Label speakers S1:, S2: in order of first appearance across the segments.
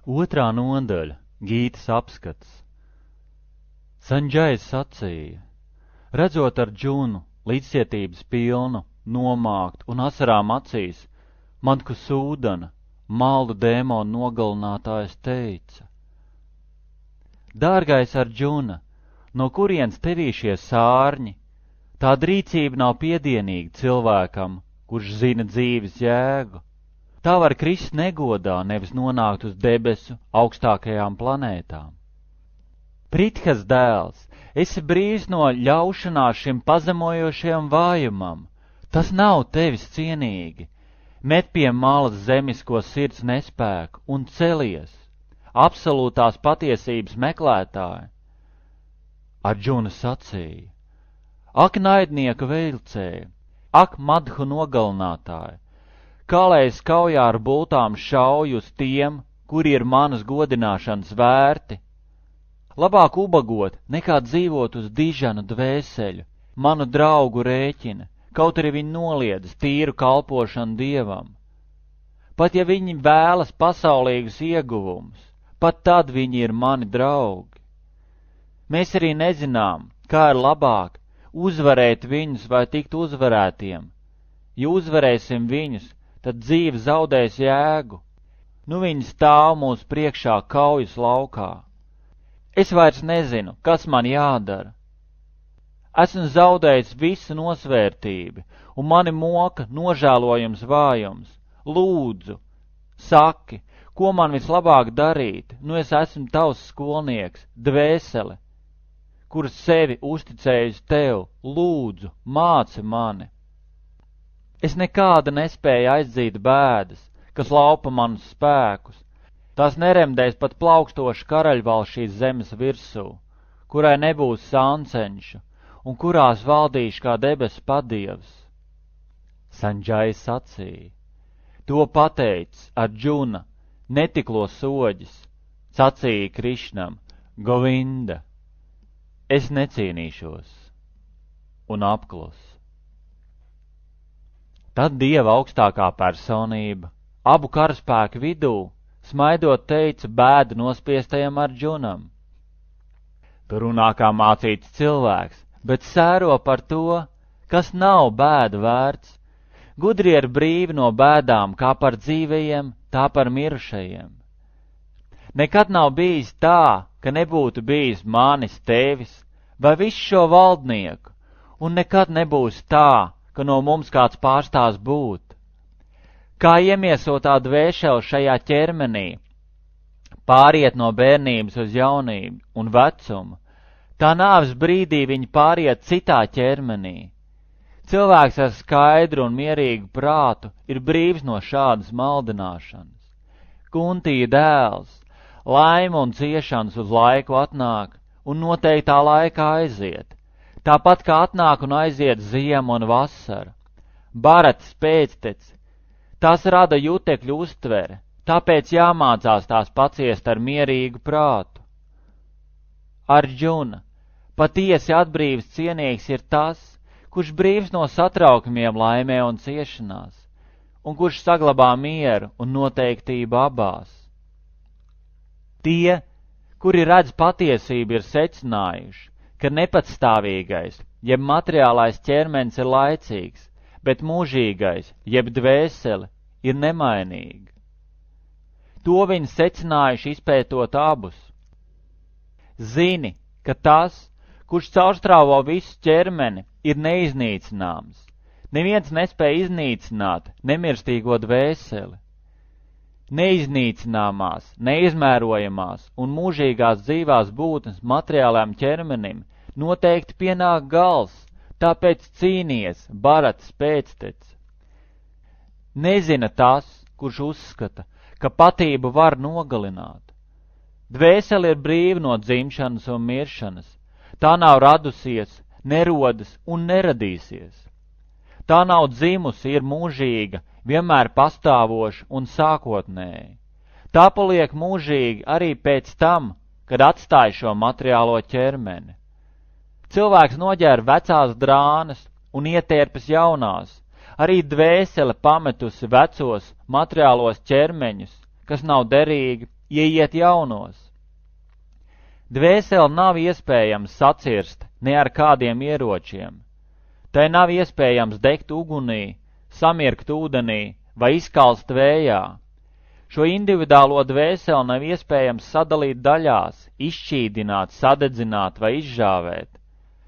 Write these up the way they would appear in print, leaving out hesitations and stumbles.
S1: Otrā nodaļa – Gītas apskats. Sanģais sacīja: redzot Arģunu, līdzcietības pilnu, nomākt un asarām acīs, Mantku Sūdana, maldu dēmonu nogalinātājs teica: Dārgais Arģuna, no kurienes tevī šie sārņi? Tā rīcība nav piedienīga cilvēkam, kurš zina dzīves jēgu. Tā var krist negodā, nevis nonākt uz debesu augstākajām planētām. Prithas dēls, esi brīvs no ļaušanās šim pazemojošajam vājumam. Tas nav tevis cienīgi. Met pie malas zemisko sirds nespēku un celies, absolūtās patiesības meklētāji. Arģuna sacīja: ak, naidnieku veilcēji, ak, madhu nogalinātāji, kā lai es kaujā ar bultām šauju uz tiem, kuri ir manas godināšanas vērti? Labāk ubagot, nekā dzīvot uz dižanu dvēseļu, manu draugu rēķina, kaut arī viņi noliedz tīru kalpošanu Dievam. Pat ja viņi vēlas pasaulīgus ieguvumus, pat tad viņi ir mani draugi. Mēs arī nezinām, kā ir labāk uzvarēt viņus vai tikt uzvarētiem. Ja uzvarēsim viņus, tad dzīve zaudēs jēgu. Nu viņi stāv mūsu priekšā kaujas laukā. Es vairs nezinu, kas man jādara. Esmu zaudējis visu nosvērtību, un mani moka nožēlojums vājums. Lūdzu, saki, ko man vislabāk darīt? Nu es esmu tavs skolnieks, dvēsele, kuras sevi uzticējusi tev. Lūdzu, māci mani. Es nekāda nespēju aizdzīt bēdas, kas laupa manus spēkus. Tās neremdēs pat plaukstoši karaļvalsts šīs zemes virsū, kurai nebūs sāncenšu, un kurās valdīšu kā debesu padievs. Sanģais sacīja: to pateic Arģuna, netiklo soģis, sacīja Krišnam: Govinda, es necīnīšos, un apklus. Tad Dieva augstākā personība, abu karaspēku vidū, smaidot teica bēdu nospiestajam Arģunam: tu runā kā mācīts cilvēks, bet sēro par to, kas nav bēdu vērts. Gudri ir brīvi no bēdām, kā par dzīvajiem, tā par mirušajiem. Nekad nav bijis tā, ka nebūtu bijis manis tevis vai visu šo valdnieku, un nekad nebūs tā, ka no mums kāds pārstās būt. Kā iemiesotā dvēsele šajā ķermenī pāriet no bērnības uz jaunību un vecumu, tā nāves brīdī viņi pāriet citā ķermenī. Cilvēks ar skaidru un mierīgu prātu ir brīvs no šādas maldināšanas. Kuntīja dēls, laime un ciešanas uz laiku atnāk un noteiktā laikā aiziet, tāpat kā atnāk un aiziet ziema un vasara. Baratas pēcteci, tās rada jutekļu uztvere, tāpēc jāmācās tās paciest ar mierīgu prātu. Arģuna, patiesi atbrīvs cienīgs ir tas, kurš brīvs no satraukumiem laimē un ciešanās, un kurš saglabā mieru un noteiktību abās. Tie, kuri redz patiesību, ir secinājuši, ka nepatstāvīgais, jeb materiālais ķermenis ir laicīgs, bet mūžīgais, jeb dvēsele, ir nemainīga. To viņi secinājuši izpētot abus. Zini, ka tas, kurš caurstrāvo visu ķermeni, ir neiznīcināms. Neviens nespēja iznīcināt nemirstīgo dvēseli. Neiznīcināmās, neizmērojamās un mūžīgās dzīvās būtnes materiālajam ķermenim noteikti pienāk gals, tāpēc cīnies, Baratas pēcteci. Nezina tas, kurš uzskata, ka patību var nogalināt. Dvēseli ir brīva no dzimšanas un miršanas. Tā nav radusies, nerodas un neradīsies. Tā nav dzimusi, ir mūžīga, vienmēr pastāvoša un sākotnēji. Tā paliek mūžīga arī pēc tam, kad atstāj šo materiālo ķermeni. Cilvēks noģēra vecās drānas un ietērpas jaunās, arī dvēsele pametusi vecos materiālos ķermeņus, kas nav derīgi, ieiet jaunos. Dvēseli nav iespējams sacirst ne ar kādiem ieročiem. Tai nav iespējams degt ugunī, samirkt ūdenī vai izkalst vējā. Šo individuālo dvēseli nav iespējams sadalīt daļās, izšķīdināt, sadedzināt vai izžāvēt.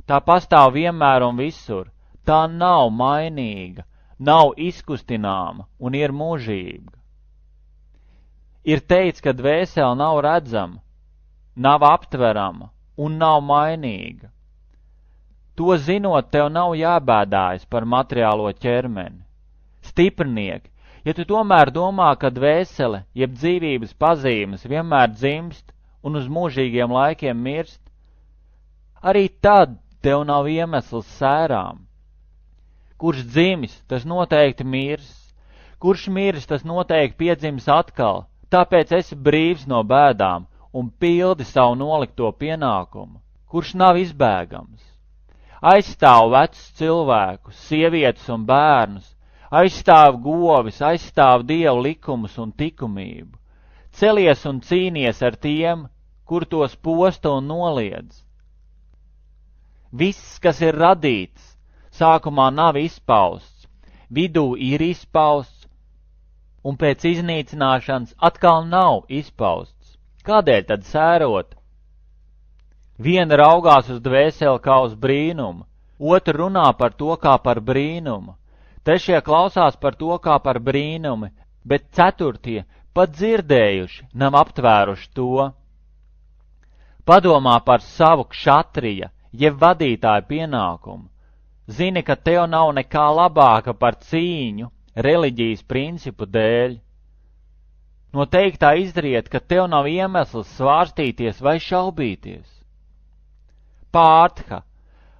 S1: Tā pastāv vienmēr un visur. Tā nav mainīga, nav izkustināma un ir mūžīga. Ir teikts, ka dvēsele nav redzama, nav aptverama un nav mainīga. To zinot, tev nav jābēdājas par materiālo ķermeni. Stiprinieki, ja tu tomēr domā, ka dvēsele, jeb dzīvības pazīmes vienmēr dzimst un uz mūžīgiem laikiem mirst, arī tad tev nav iemesls sērām. Kurš dzimis, tas noteikti mirs. Kurš mirs, tas noteikti piedzims atkal, tāpēc esi brīvs no bēdām un pildi savu nolikto pienākumu, kurš nav izbēgams. Aizstāv vecus cilvēkus, sievietes un bērnus, aizstāv govis, aizstāv Dievu likumus un likumību. Celies un cīnies ar tiem, kur tos posta un noliedz. Viss, kas ir radīts, sākumā nav izpausts, vidū ir izpausts, un pēc iznīcināšanas atkal nav izpausts. Kādēļ tad sērot? Viena raugās uz dvēseli kā uz brīnumu, otra runā par to kā par brīnumu, trešie klausās par to kā par brīnumi, bet ceturtie, pat dzirdējuši, nav aptvēruši to. Padomā par savu kšatrija, jeb vadītāju pienākumu. Zini, ka tev nav nekā labāka par cīņu reliģijas principu dēļ. No teiktā izriet, ka tev nav iemesls svārstīties vai šaubīties. Pārtha,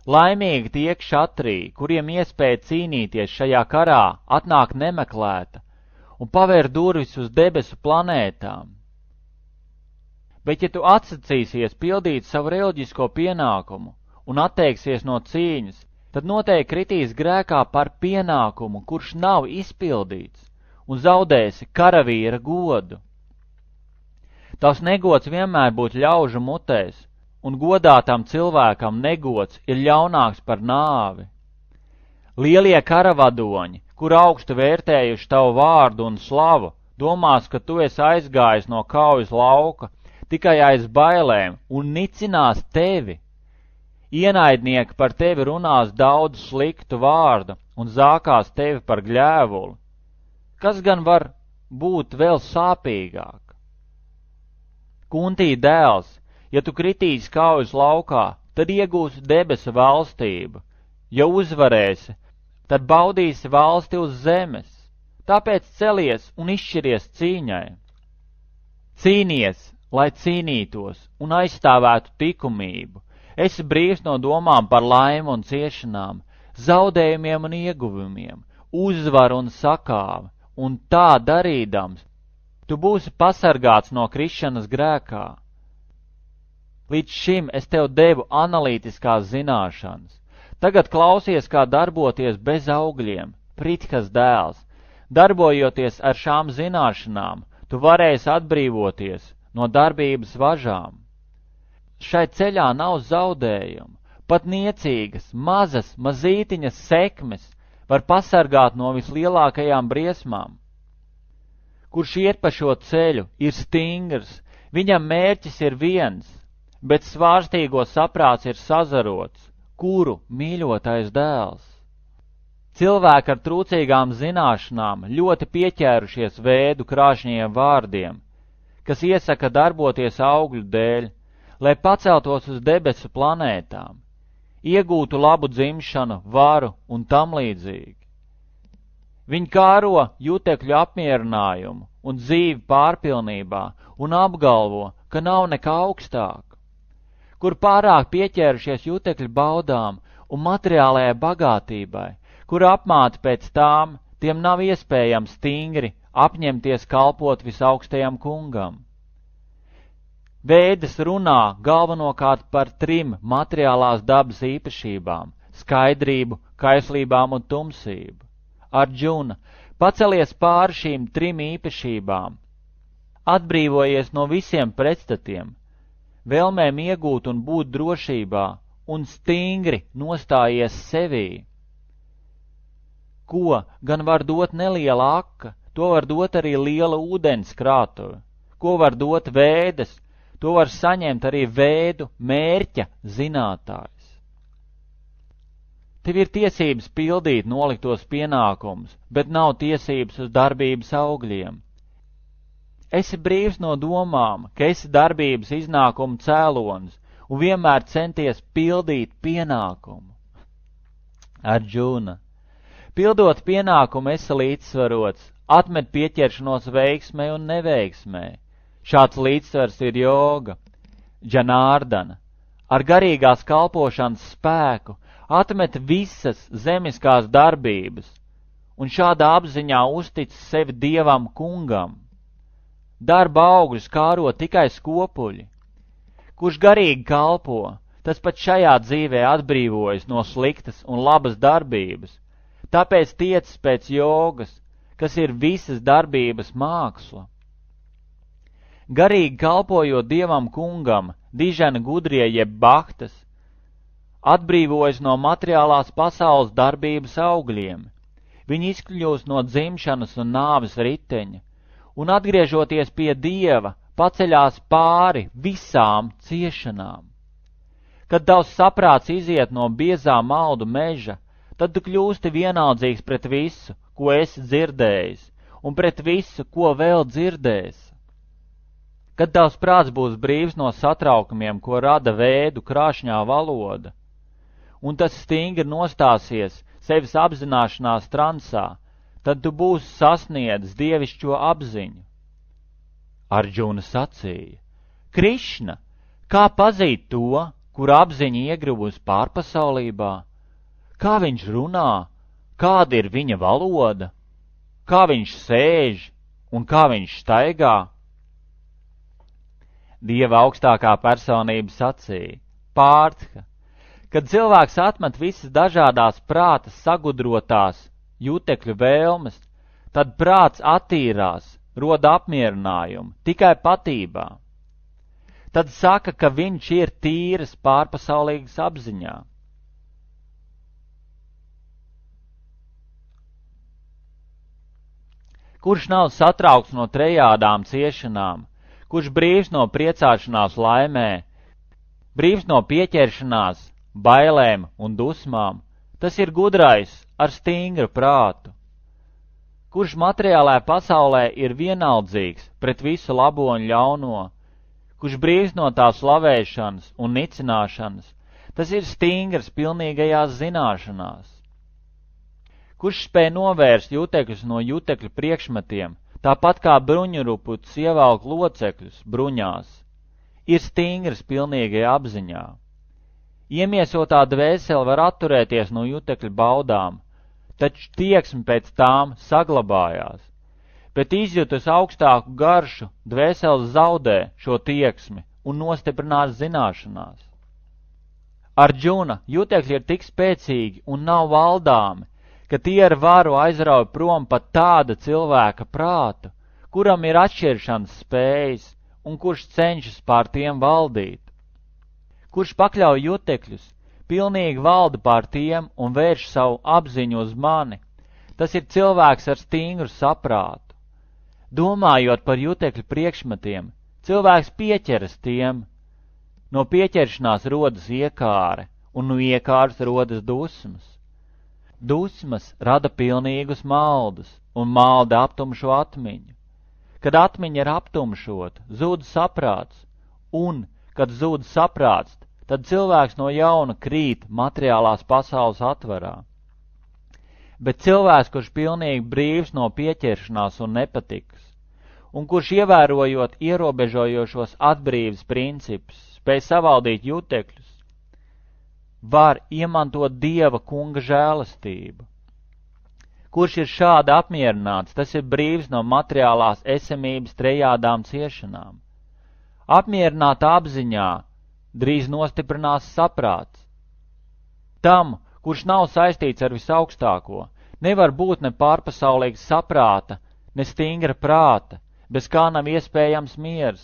S1: laimīgi tie kšatriji, kuriem iespēja cīnīties šajā karā atnāk nemeklēta un pavēr durvis uz debesu planētām. Bet ja tu atsacīsies pildīt savu reliģisko pienākumu un atteiksies no cīņas, tad noteikti kritīs grēkā par pienākumu, kurš nav izpildīts, un zaudēsi karavīra godu. Tavs negods vienmēr būtu ļaužu mutēs, un godātam cilvēkam negods ir ļaunāks par nāvi. Lielie karavadoņi, kur augstu vērtējuši tavu vārdu un slavu, domās, ka tu esi aizgājis no kaujas lauka tikai aiz bailēm un nicinās tevi. Ienaidnieki par tevi runās daudz sliktu vārdu un zākās tevi par gļēvuli. Kas gan var būt vēl sāpīgāk? Kuntī dēls, ja tu kritīsi kaujas laukā, tad iegūsi debesu valstību. Ja uzvarēsi, tad baudīsi valsti uz zemes. Tāpēc celies un izšķiries cīņai. Cīnies, lai cīnītos un aizstāvētu likumību. Esi brīvs no domām par laimi un ciešanām, zaudējumiem un ieguvumiem, uzvaru un sakāvi, un tā darīdams, tu būsi pasargāts no krišanas grēkā. Līdz šim es tev devu analītiskās zināšanas. Tagad klausies, kā darboties bez augļiem, Pritkas dēls. Darbojoties ar šām zināšanām, tu varēsi atbrīvoties no darbības važām. Šai ceļā nav zaudējumu, pat niecīgas, mazītiņas sekmes var pasargāt no vislielākajām briesmām. Kurš iet pa šo ceļu, ir stingrs, viņam mērķis ir viens, bet svārstīgo saprāts ir sazarots, kuru mīļotais dēls. Cilvēki ar trūcīgām zināšanām ļoti pieķērušies vēdu krāšņiem vārdiem, kas iesaka darboties augļu dēļ, lai paceltos uz debesu planētām, iegūtu labu dzimšanu, varu un tam līdzīgi. Viņi kāro jutekļu apmierinājumu un dzīvi pārpilnībā un apgalvo, ka nav nekā augstāk. Kur pārāk pieķērušies jutekļu baudām un materiālajai bagātībai, kur apmāti pēc tām, tiem nav iespējams stingri apņemties kalpot visaugstajam kungam. Vēdas runā galvenokārt par 3 materiālās dabas īpašībām – skaidrību, kaislībām un tumsību. Arģuna, pacelies pāri šīm 3 īpašībām. atbrīvojies no visiem pretstatiem, vēlmēm iegūt un būt drošībā, un stingri nostājies sevī. Ko gan var dot neliela aka, to var dot arī liela ūdens krātuve. Ko var dot vēdes, to var saņemt arī vēdu mērķa zinātājs. Tev ir tiesības pildīt noliktos pienākumus, bet nav tiesības uz darbības augļiem. Esi brīvs no domām, ka esi darbības iznākuma cēlonis un vienmēr centies pildīt pienākumu. Arjuna, pildot pienākumu esi līdzsvarots, atmet pieķeršanos veiksmē un neveiksmē. Šāds līdzsvars ir joga. Džanārdana, ar garīgās kalpošanas spēku atmet visas zemiskās darbības un šādā apziņā uztic sevi Dievam kungam. Darba augļus kāro tikai skopuļi. Kurš garīgi kalpo, tas pat šajā dzīvē atbrīvojas no sliktas un labas darbības, tāpēc tiecas pēc jogas, kas ir visas darbības māksla. Garīgi kalpojot Dievam kungam, dižena gudrie jeb bahtas, atbrīvojas no materiālās pasaules darbības augļiem. Viņi izkļūst no dzimšanas un nāves riteņa, un atgriežoties pie Dieva, paceļās pāri visām ciešanām. Kad tavs saprāts iziet no biezā maldu meža, tad tu kļūsti vienaldzīgs pret visu, ko esi dzirdējis, un pret visu, ko vēl dzirdēsi. Kad tavs prāts būs brīvs no satraukumiem, ko rada vēdu krāšņā valoda, un tas stingri nostāsies sevis apzināšanās transā, tad tu būsi sasniedzis dievišķo apziņu. Arjuna sacīja: Krišna, kā pazīt to, kur apziņa iegruvusi pārpasaulībā? Kā viņš runā, kāda ir viņa valoda, kā viņš sēž un kā viņš staigā? Dieva augstākā personība sacīja: Pārtha, kad cilvēks atmet visas dažādās prāta sagudrotās jutekļu vēlmes, tad prāts attīrās, roda apmierinājumu tikai patībā. Tad saka, ka viņš ir tīras pārpasaulīgas apziņā. Kurš nav satraukts no trejādām ciešanām, kurš brīvs no priecāšanās laimē, brīvs no pieķeršanās, bailēm un dusmām, tas ir gudrais ar stingru prātu. Kurš materiālajā pasaulē ir vienaldzīgs pret visu labo un ļauno, kurš brīvs no tā slavēšanas un nicināšanas, tas ir stingrs pilnīgajās zināšanās. Kurš spēj novērst jutekļus no jutekļu priekšmetiem, tāpat kā bruņuruputs ievelk locekļus bruņās, ir stingrs pilnīgajā apziņā. Iemiesotā dvēsele var atturēties no jutekļu baudām, taču tieksme pēc tām saglabājās, bet izjutus augstāku garšu, dvēsele zaudē šo tieksmi un nostiprinās zināšanās. Arjuna, jutekļi ir tik spēcīgi un nav valdāmi, ka tie ar varu aizrauj prom pat tāda cilvēka prātu, kuram ir atšķiršanas spējas un kurš cenšas pār tiem valdīt. Kurš pakļauj jutekļus, pilnīgi valda pār tiem un vērš savu apziņu uz mani, tas ir cilvēks ar stingru saprātu. Domājot par jutekļu priekšmetiem, cilvēks pieķeras tiem. No pieķeršanās rodas iekāre, un no iekāres rodas dusmas. Dusmas rada pilnīgus maldus, un malda aptumšo atmiņu. Kad atmiņa ir aptumšota, zūd saprāts, un, kad zūd saprāts, tad cilvēks no jauna krīt materiālās pasaules atvarā. Bet cilvēks, kurš pilnīgi brīvs no pieķeršanās un nepatikas, un kurš ievērojot ierobežojošos atbrīves principus, spēj savaldīt jutekļus, var iemantot Dieva kunga žēlastību. Kurš ir šādi apmierināts, tas ir brīvs no materiālās esamības trejādām ciešanām. Apmierināta apziņā drīz nostiprinās saprāts. Tam, kurš nav saistīts ar visaugstāko, nevar būt ne pārpasaulīga saprāta, ne stingra prāta, bez kā nav iespējams miers.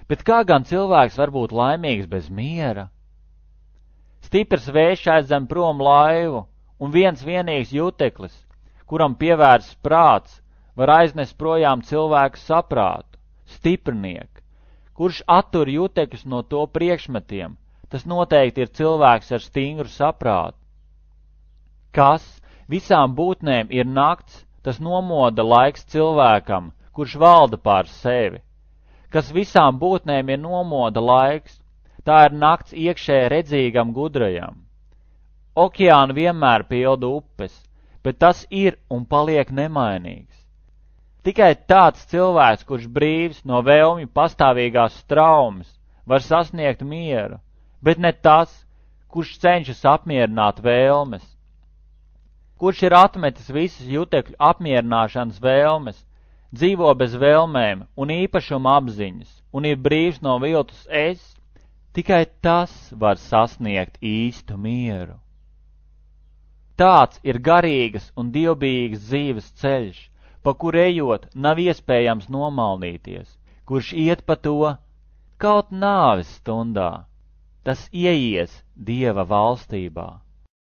S1: Bet kā gan cilvēks var būt laimīgs bez miera? Stiprs vējš aizdzen prom laivu, un viens vienīgs juteklis, kuram pievērsts prāts, var aiznest projām cilvēku saprātu, stiprnieku. Kurš attur jutekļus no to priekšmetiem, tas noteikti ir cilvēks ar stingru saprātu. Kas visām būtnēm ir nakts, tas nomoda laiks cilvēkam, kurš valda pār sevi. Kas visām būtnēm ir nomoda laiks, tā ir nakts iekšē redzīgam gudrajam. Okeānu vienmēr pilda upes, bet tas ir un paliek nemainīgs. Tikai tāds cilvēks, kurš brīvs no vēlmju pastāvīgās straumes, var sasniegt mieru, bet ne tas, kurš cenšas apmierināt vēlmes. Kurš ir atmetis visas jutekļu apmierināšanas vēlmes, dzīvo bez vēlmēm un īpašuma apziņas, un ir brīvs no viltus es, tikai tas var sasniegt īstu mieru. Tāds ir garīgas un dievbijīgas dzīves ceļš, pa kur ejot nav iespējams nomaldīties, kurš iet pa to, kaut nāves stundā, tas ieies Dieva valstībā.